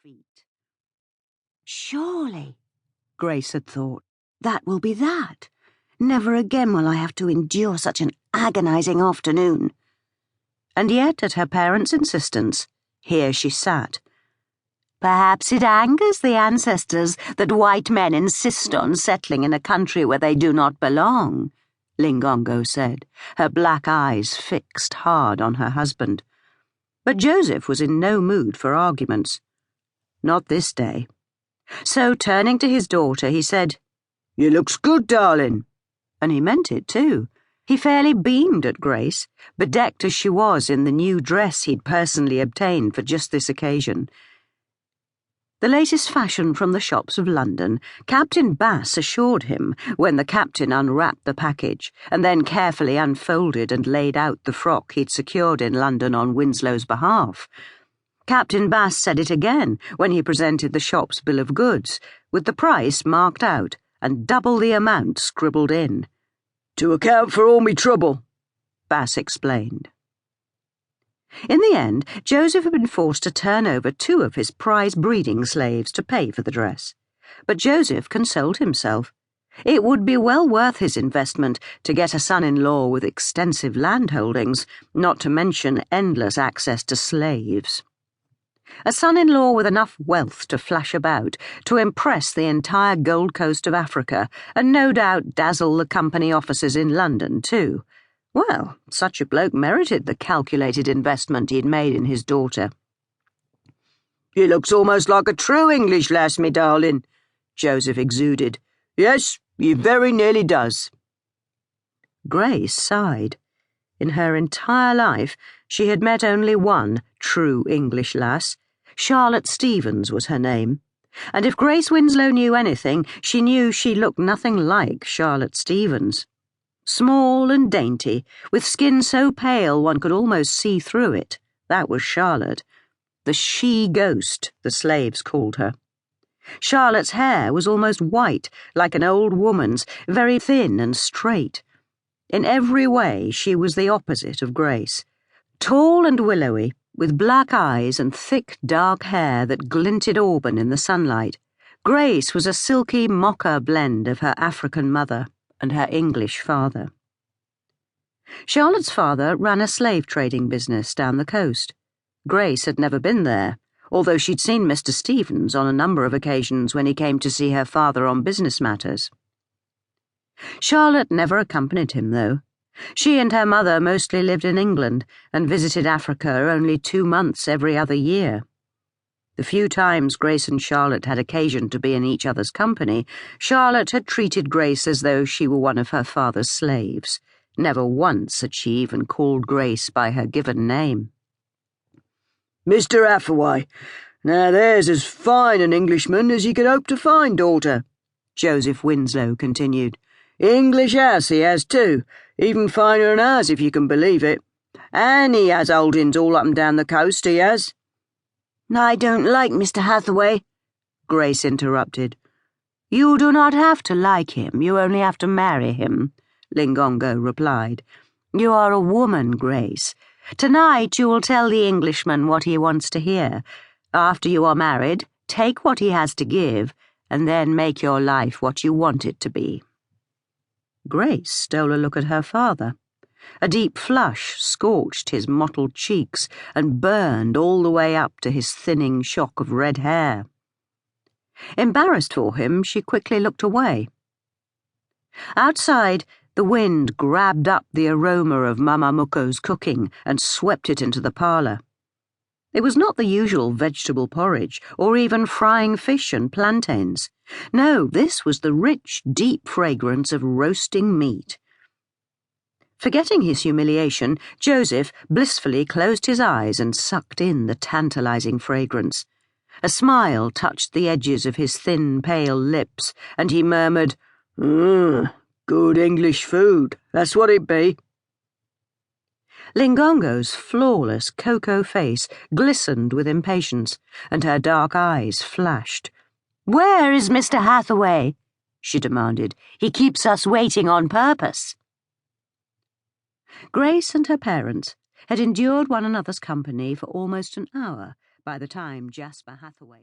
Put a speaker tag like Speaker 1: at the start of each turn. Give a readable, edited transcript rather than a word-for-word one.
Speaker 1: feet. Surely, Grace had thought, that will be that. Never again will I have to endure such an agonizing afternoon. And yet, at her parents' insistence, here she sat. Perhaps it angers the ancestors that white men insist on settling in a country where they do not belong, Lingongo said, her black eyes fixed hard on her husband. But Joseph was in no mood for arguments. Not this day. So, turning to his daughter, he said, "You looks good, darling." And he meant it, too. He fairly beamed at Grace, bedecked as she was in the new dress he'd personally obtained for just this occasion. The latest fashion from the shops of London, Captain Bass assured him when the captain unwrapped the package and then carefully unfolded and laid out the frock he'd secured in London on Winslow's behalf. Captain Bass said it again when he presented the shop's bill of goods, with the price marked out and double the amount scribbled in. "To account for all me trouble," Bass explained. In the end, Joseph had been forced to turn over 2 of his prize breeding slaves to pay for the dress. But Joseph consoled himself. It would be well worth his investment to get a son-in-law with extensive landholdings, not to mention endless access to slaves. A son-in-law with enough wealth to flash about, to impress the entire Gold Coast of Africa, and no doubt dazzle the company offices in London, too. Well, such a bloke merited the calculated investment he'd made in his daughter. "You looks almost like a true English lass, me darling," Joseph exuded. "Yes, you very nearly does." Grace sighed. In her entire life, she had met only one true English lass. Charlotte Stevens was her name. And if Grace Winslow knew anything, she knew she looked nothing like Charlotte Stevens. Small and dainty, with skin so pale one could almost see through it, that was Charlotte. The she-ghost, the slaves called her. Charlotte's hair was almost white, like an old woman's, very thin and straight. In every way, she was the opposite of Grace. Tall and willowy, with black eyes and thick, dark hair that glinted auburn in the sunlight, Grace was a silky mocha blend of her African mother and her English father. Charlotte's father ran a slave-trading business down the coast. Grace had never been there, although she'd seen Mr. Stevens on a number of occasions when he came to see her father on business matters. Charlotte never accompanied him, though. She and her mother mostly lived in England and visited Africa only 2 months every other year. The few times Grace and Charlotte had occasion to be in each other's company, Charlotte had treated Grace as though she were one of her father's slaves. Never once had she even called Grace by her given name. "Mr. Hathaway, now there's as fine an Englishman as you could hope to find, daughter," Joseph Winslow continued. "English house he has, too, even finer than ours, if you can believe it. And he has holdings all up and down the coast, he has." "I don't like Mr. Hathaway," Grace interrupted. "You do not have to like him, you only have to marry him," Lingongo replied. "You are a woman, Grace. Tonight you will tell the Englishman what he wants to hear. After you are married, take what he has to give, and then make your life what you want it to be." Grace stole a look at her father. A deep flush scorched his mottled cheeks and burned all the way up to his thinning shock of red hair. Embarrassed for him, she quickly looked away. Outside, the wind grabbed up the aroma of Mama Muko's cooking and swept it into the parlour. It was not the usual vegetable porridge, or even frying fish and plantains. No, this was the rich, deep fragrance of roasting meat. Forgetting his humiliation, Joseph blissfully closed his eyes and sucked in the tantalizing fragrance. A smile touched the edges of his thin, pale lips, and he murmured, "Good English food, that's what it be." Lingongo's flawless cocoa face glistened with impatience, and her dark eyes flashed. "Where is Mr. Hathaway?" she demanded. "He keeps us waiting on purpose." Grace and her parents had endured one another's company for almost an hour by the time Jasper Hathaway